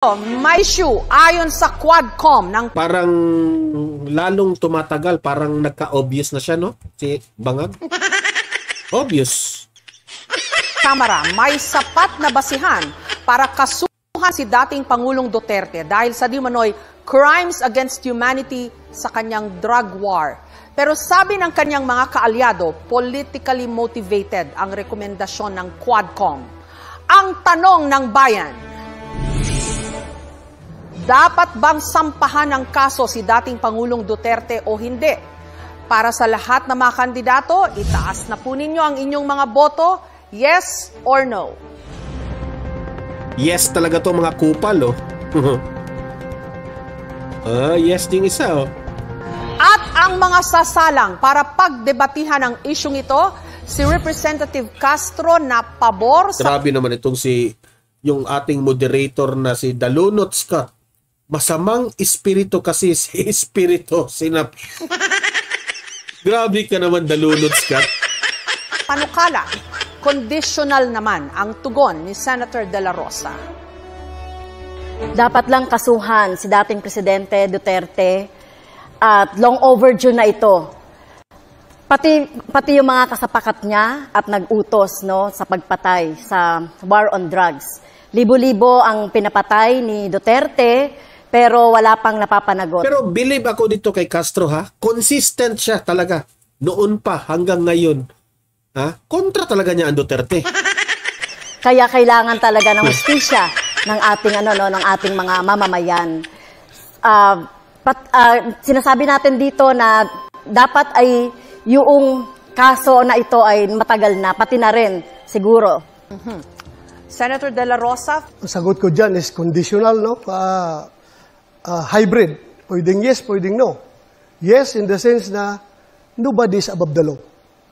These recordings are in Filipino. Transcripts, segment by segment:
May issue ayon sa Quadcom ng parang lalong tumatagal, parang nagka-obvious na siya, no? Si Bangag. Obvious. Kamara, may sapat na basihan para kasuhan si dating Pangulong Duterte dahil sa di manoy crimes against humanity sa kanyang drug war. Pero sabi ng kanyang mga kaalyado, politically motivated ang rekomendasyon ng Quadcom. Ang tanong ng bayan, dapat bang sampahan ng kaso si dating Pangulong Duterte o hindi? Para sa lahat ng mga kandidato, itaas na po ninyo ang inyong mga boto, yes or no? Yes talaga to mga kupal, oh. Yes din isa, oh. At ang mga sasalang para pagdebatihan ang isyong ito, si Representative Castro na pabor sa... Grabe naman itong yung ating moderator na si Dalunot Scott. Masamang espiritu kasi si espiritu sinap. Grabe ka naman, Dalunot Scott. Panukala, conditional naman ang tugon ni Senator De La Rosa. Dapat lang kasuhan si dating Presidente Duterte at long overdue na ito. Pati yung mga kasapakat niya at nag-utos, no, sa pagpatay sa war on drugs. Libo-libo ang pinapatay ni Duterte, pero wala pang napapanagot. Pero believe ako dito kay Castro, ha? Consistent siya talaga. Noon pa hanggang ngayon. Ha? Kontra talaga niya ang Duterte. Kaya kailangan talaga ng hustisya ng ating ng ating mga mamamayan. Sinasabi natin dito na dapat ay yung kaso na ito ay matagal na, pati na rin siguro. Senator De La Rosa? Ang sagot ko dyan is conditional, no? Hybrid. Pwedeng yes, pwedeng no. Yes in the sense na nobody is above the law.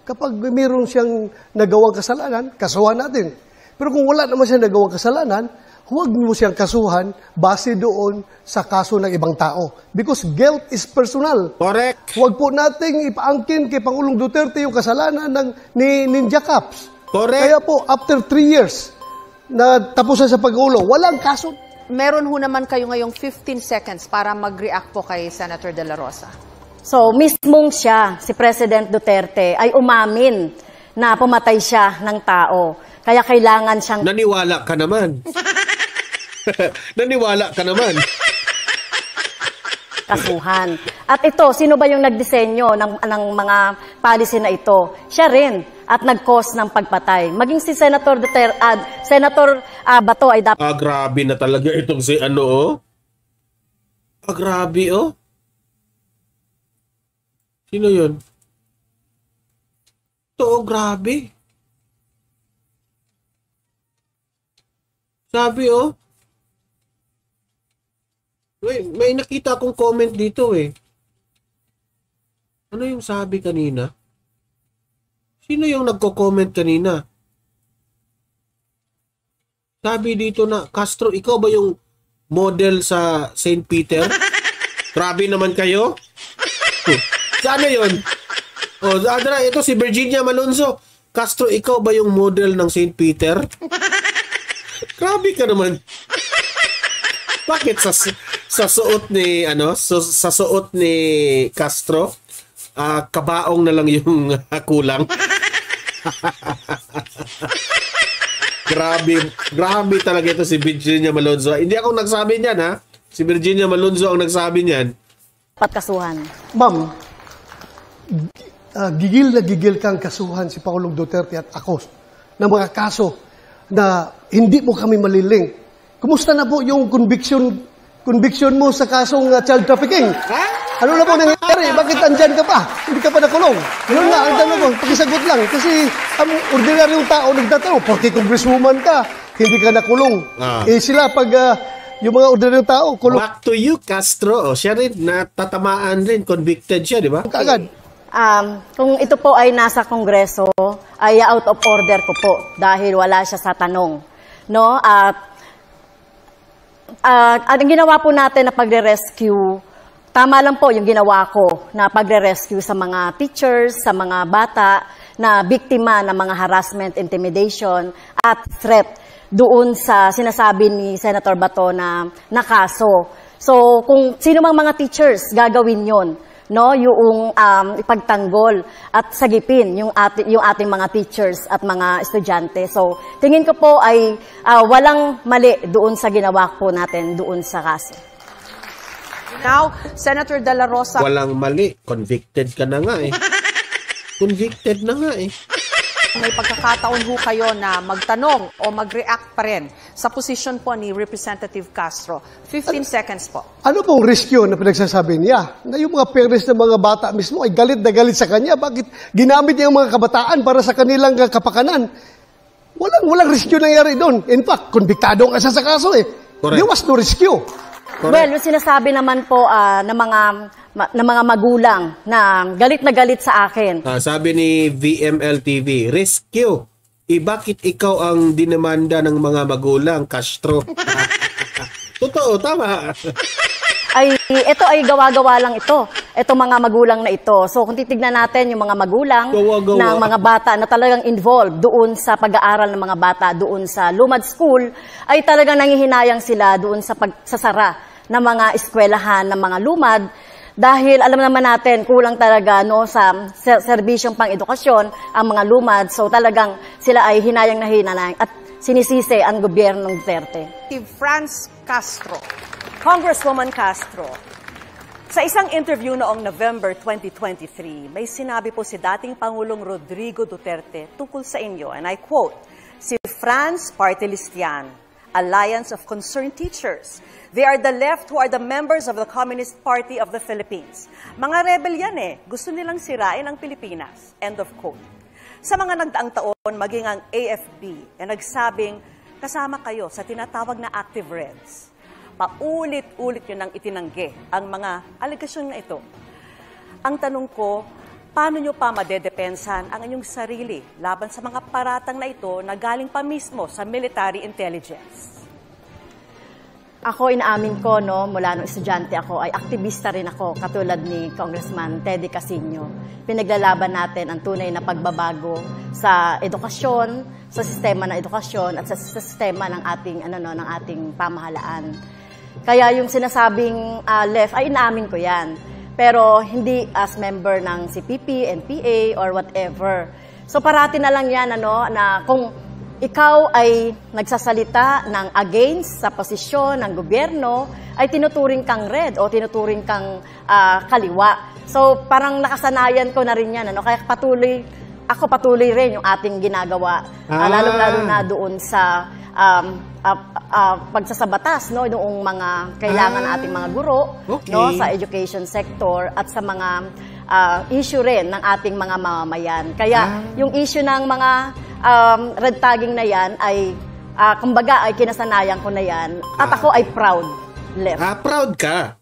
Kapag mayroon siyang nagawang kasalanan, kasuhan natin. Pero kung wala naman siyang nagawang kasalanan, huwag mo siyang kasuhan base doon sa kaso ng ibang tao. Because guilt is personal. Correct. Huwag po nating ipaangkin kay Pangulong Duterte yung kasalanan ni Ninja Caps. Correct. Kaya po, after 3 years na tapusan sa pag-ulo, walang kaso. Meron ho naman kayo ngayong 15 seconds para mag-react po kay Senator De La Rosa. So, mismong siya, si President Duterte, ay umamin na pumatay siya ng tao. Kaya kailangan siyang... Naniwala ka naman. Naniwala ka naman. Kasuhan. At ito, sino ba yung nagdisenyo ng mga policy na ito? Siya rin. At nag-cause ng pagpatay. Maging si Senator Duterte, Senator Bato ay dapat... Grabe na talaga itong si oh. Grabe, oh. Sino yun? Ito, grabe. Sabi, oh. May nakita akong comment dito, eh. Ano yung sabi kanina? Sino yung nagko-comment kanina? Sabi dito na, Castro, ikaw ba yung model sa St. Peter? Grabe naman kayo. Sana yun? Oh, Adra, ito si Virginia Malonzo. Castro, ikaw ba yung model ng St. Peter? Grabe ka naman. Bakit sa suot ni sa suot ni Castro, kabaong na lang yung kulang? Grabe talaga ito si Virginia Malonzo. Hindi ako nagsabi niyan, ha? Si Virginia Malonzo ang nagsabi niyan. Kasuhan. Ma'am, gigil na gigil kang kasuhan si Pangulong Duterte at ako ng mga kaso na hindi mo kami malilink. Kumusta na po yung conviction mo sa kasong child trafficking? Ano na po nangyari? Bakit andyan ka pa? Hindi ka pa nakulong. Yun na, ang tanong ko, pakisagot lang. Kasi ang ordinaryong tao nagtatanong, porque congresswoman ka, hindi ka nakulong. Sila pag yung mga ordinaryong tao, kulong. Back to you, Castro. Siya rin, natatamaan rin, convicted siya, di ba? Kaagad. Kung ito po ay nasa Kongreso, ay out of order ko po dahil wala siya sa tanong. No? Ang ginawa po natin na pagre-rescue, tama lang po yung ginawa ko na pagre-rescue sa mga teachers, sa mga bata na biktima ng mga harassment, intimidation at threat. doon sa sinasabi ni Senator Bato na kaso. So, kung sino mang mga teachers gagawin yon, no, yung ipagtanggol at sagipin yung ating mga teachers at mga estudyante. So, tingin ko po ay walang mali doon sa ginawa po natin doon sa kaso. Now, Senator De La Rosa. Walang mali. Convicted ka na nga eh. Convicted na nga eh. May pagkakataon ho kayo na magtanong o mag-react pa rin sa posisyon po ni Representative Castro. 15 seconds po. Ano pong risk yun na pinagsasabi niya? Na yung mga parents ng mga bata mismo ay galit na galit sa kanya. Bakit ginamit niya ang mga kabataan para sa kanilang kapakanan? Walang risk yun nangyari doon. In fact, konbiktado ka sa kaso eh. Correct. There was no rescue. Correct. Well, yung sinasabi naman po ng mga magulang na galit sa akin. Sabi ni VML TV, rescue. Bakit ikaw ang dinemanda ng mga magulang, Castro? Totoo, tama. Ito ay gawa-gawa lang ito. Ito mga magulang na ito. So kung titignan natin yung mga magulang ng mga bata na talagang involved doon sa pag-aaral ng mga bata doon sa Lumad School, ay talagang nangihinayang sila doon sa pagsasara ng mga eskwelahan ng mga lumad. Dahil alam naman natin, kulang talaga no, sa serbisyong pang-edukasyon ang mga lumad. So talagang sila ay hinayang na hinayang at sinisisi ang gobyernong Duterte. Franz Castro. Congresswoman Castro, sa isang interview noong November 2023, may sinabi po si dating Pangulong Rodrigo Duterte tungkol sa inyo, and I quote, si Franz Party List yan, Alliance of Concerned Teachers. They are the left who are the members of the Communist Party of the Philippines. Mga rebel yan eh. Gusto nilang sirain ang Pilipinas. End of quote. Sa mga nagdaang taon, maging ang AFP ay nagsabing kasama kayo sa tinatawag na Active Reds. Paulit-ulit yun ang itinanggi ang mga alegasyon na ito. Ang tanong ko, paano nyo pa madedepensan ang inyong sarili laban sa mga paratang na ito na galing pa mismo sa military intelligence? Ako, inaamin ko, no, mula nung estudyante ako, ay aktivista rin ako, katulad ni Congressman Teddy Casino. Pinaglalaban natin ang tunay na pagbabago sa edukasyon, sa sistema ng edukasyon, at sa sistema ng ating pamahalaan. Kaya yung sinasabing left, ay inaamin ko yan. Pero hindi as member ng CPP, NPA, or whatever. So parati na lang yan, na kung ikaw ay nagsasalita ng against sa posisyon ng gobyerno, ay tinuturing kang red o tinuturing kang kaliwa. So parang nakasanayan ko na rin yan. Kaya patuloy rin yung ating ginagawa. Lalong-lalo na doon sa pagsasabatas, no, noong mga kailangan ng ating mga guro, okay, no, sa education sector at sa mga issue rin ng ating mga mamamayan. Kaya yung issue ng mga red tagging na yan ay kumbaga ay kinasanayan ko na yan at ako ay proud left. Proud ka?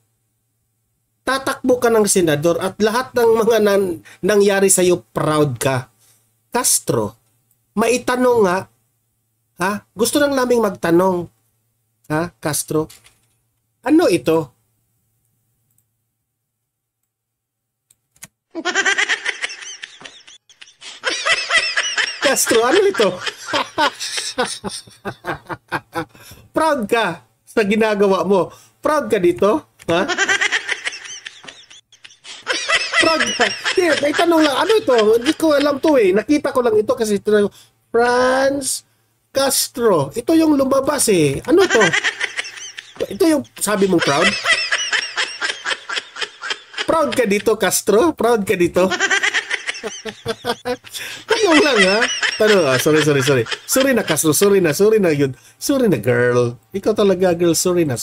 Tatakbo ka ng senador at lahat ng mga nangyari sa'yo, proud ka. Castro, maitanong nga, gusto lang naming magtanong, Castro, ano ito? Castro, ano ito? Proud ka sa ginagawa mo. Proud ka dito? Proud ka. May tanong lang, ano ito? Hindi ko alam to eh. Nakita ko lang ito kasi ito na Franz Castro. Ito yung lumabas eh. Ano to? Ito yung sabi mong proud? Proud ka dito, Castro? Proud ka dito? Tanong lang Tanong, sorry. Sorry na, Castro. Sorry na yun. Sorry na, girl. Ikaw talaga, girl. Sorry na.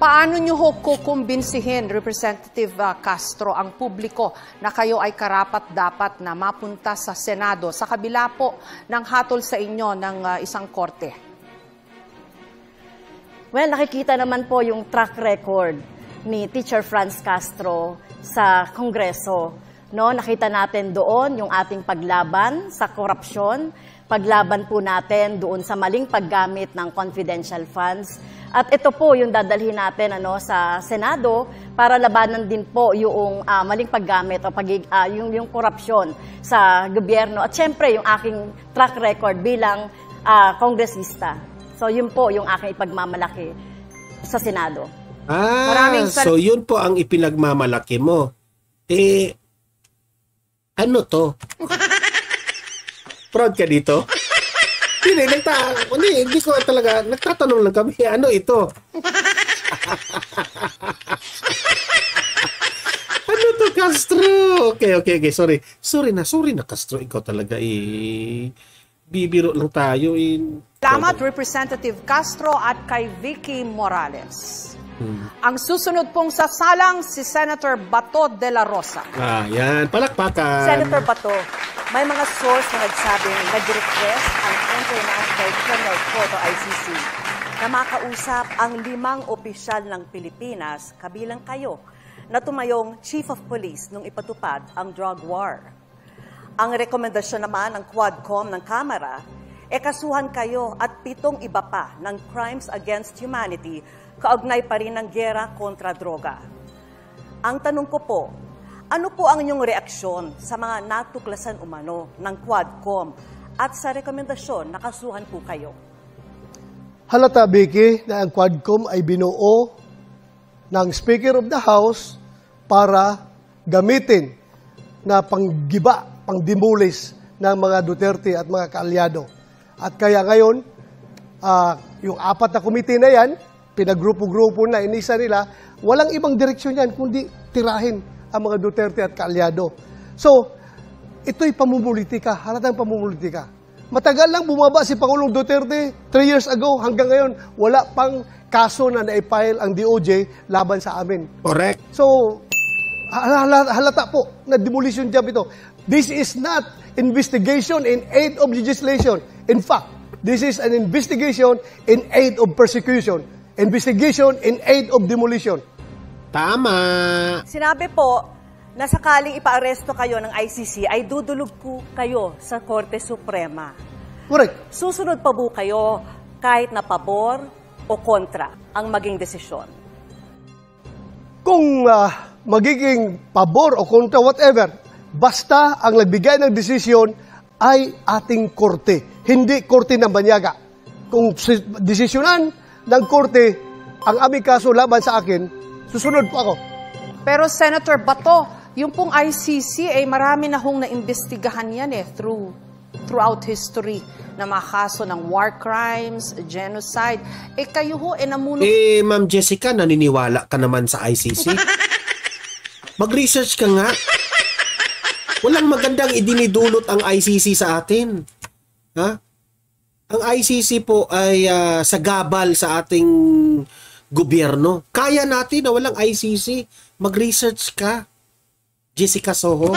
Paano nyo ho kukumbinsihin, Representative Castro, ang publiko na kayo ay karapat-dapat na mapunta sa Senado sa kabila po ng hatol sa inyo ng isang korte? Well, nakikita naman po yung track record ni Teacher Franz Castro sa Kongreso. No, nakita natin doon yung ating paglaban sa korupsyon, paglaban po natin doon sa maling paggamit ng confidential funds. At ito po yung dadalhin natin sa Senado para labanan din po yung maling paggamit o yung korupsyon sa gobyerno. At syempre, yung aking track record bilang kongresista. So yun po yung aking ipagmamalaki sa Senado. So yun po ang ipinagmamalaki mo. Ano to? Proud ka dito? Hindi ko talaga, nagtatanong lang kami, ano ito? Ano to, Castro? Okay, sorry. Sorry na, Castro. Ikaw talaga, bibiro lang tayo. Salamat, Representative Castro at kay Vicky Morales. Ang susunod pong sasalang si Senator Bato de la Rosa. Yan. Palakpakan. Senator Bato, may mga source na nagsabing nag-request ang International Criminal Court o ICC na makausap ang 5 opisyal ng Pilipinas, kabilang kayo, na tumayong Chief of Police nung ipatupad ang drug war. Ang rekomendasyon naman ng Quadcom ng Kamara, kasuhan kayo at 7 iba pa ng crimes against humanity kaugnay pa rin ng giyera kontra droga. Ang tanong ko po, ano po ang inyong reaksyon sa mga natuklasan umano ng Quadcom at sa rekomendasyon na kasuhan po kayo? Halata, Vicky, na ang Quadcom ay binuo ng Speaker of the House para gamitin na panggiba, pangdimulis ng mga Duterte at mga kaalyado. At kaya ngayon, yung 4 na komite na yan, pinagrupo-grupo na, inisa nila, walang ibang direksyon yan, kundi tirahin ang mga Duterte at kaalyado. So, ito'y pamumulitika, halatang pamumulitika. Matagal lang bumaba si Pangulong Duterte, 3 years ago, hanggang ngayon, wala pang kaso na naipile ang DOJ laban sa amin. Correct. So, halata po na demolition job ito. This is not investigation in aid of legislation. In fact, this is an investigation in aid of persecution. Investigation in aid of demolition. Tama. Sinabi po na sakaling ipaaresto kayo ng ICC ay dudulog po kayo sa Korte Suprema. Correct. Susunod pa po kayo kahit na pabor o kontra ang maging desisyon? Kung magiging pabor o kontra, whatever, basta ang nagbigay ng desisyon ay ating korte, hindi korte ng banyaga. Kung desisyonan ng korte ang aming kaso laban sa akin, susunod po ako. Pero Senator Bato, yung pong ICC ay marami na hong naimbestigahan yan throughout history na mga kaso ng war crimes, genocide. Kayo ho, namuno... Ma'am Jessica, naniniwala ka naman sa ICC? Mag-research ka nga. Walang magandang idinidulot ang ICC sa atin. Ha? Ang ICC po ay sagabal sa ating gobyerno. Kaya natin na walang ICC. Mag-research ka, Jessica Soho.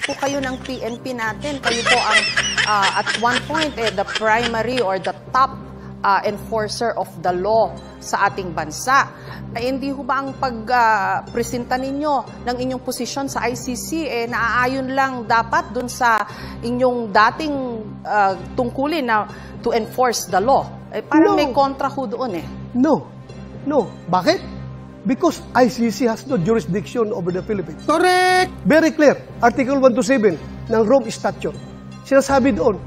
Po kayo ng PNP natin. Kayo po ang at one point the primary or the top enforcer of the law sa ating bansa. Hindi ho ba ang pagpresenta ninyo ng inyong posisyon sa ICC naaayon lang dapat dun sa inyong dating tungkulin na to enforce the law? Parang may kontra ho doon No. Bakit? Because ICC has no jurisdiction over the Philippines. Correct! Very clear. Article 127 ng Rome Statute. Sinasabi doon,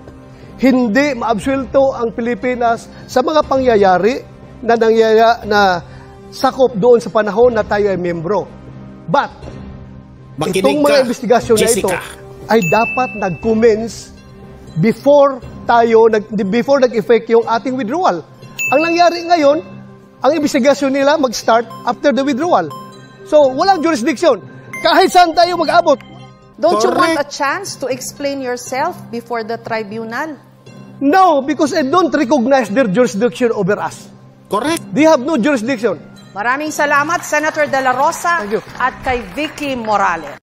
hindi maabsuelto ang Pilipinas sa mga pangyayari na sakop doon sa panahon na tayo ay membro. But, itong mga investigasyon na ito ay dapat nag-commence before nag-effect yung ating withdrawal. Ang nangyari ngayon, ang investigasyon nila mag-start after the withdrawal. So, walang jurisdiction. Kahit saan tayo mag-abot. Don't you want a chance to explain yourself before the tribunal? No, because I don't recognize their jurisdiction over us. Correct. They have no jurisdiction. Maraming salamat, Senator De La Rosa Thank you. at kay Vicky Morales.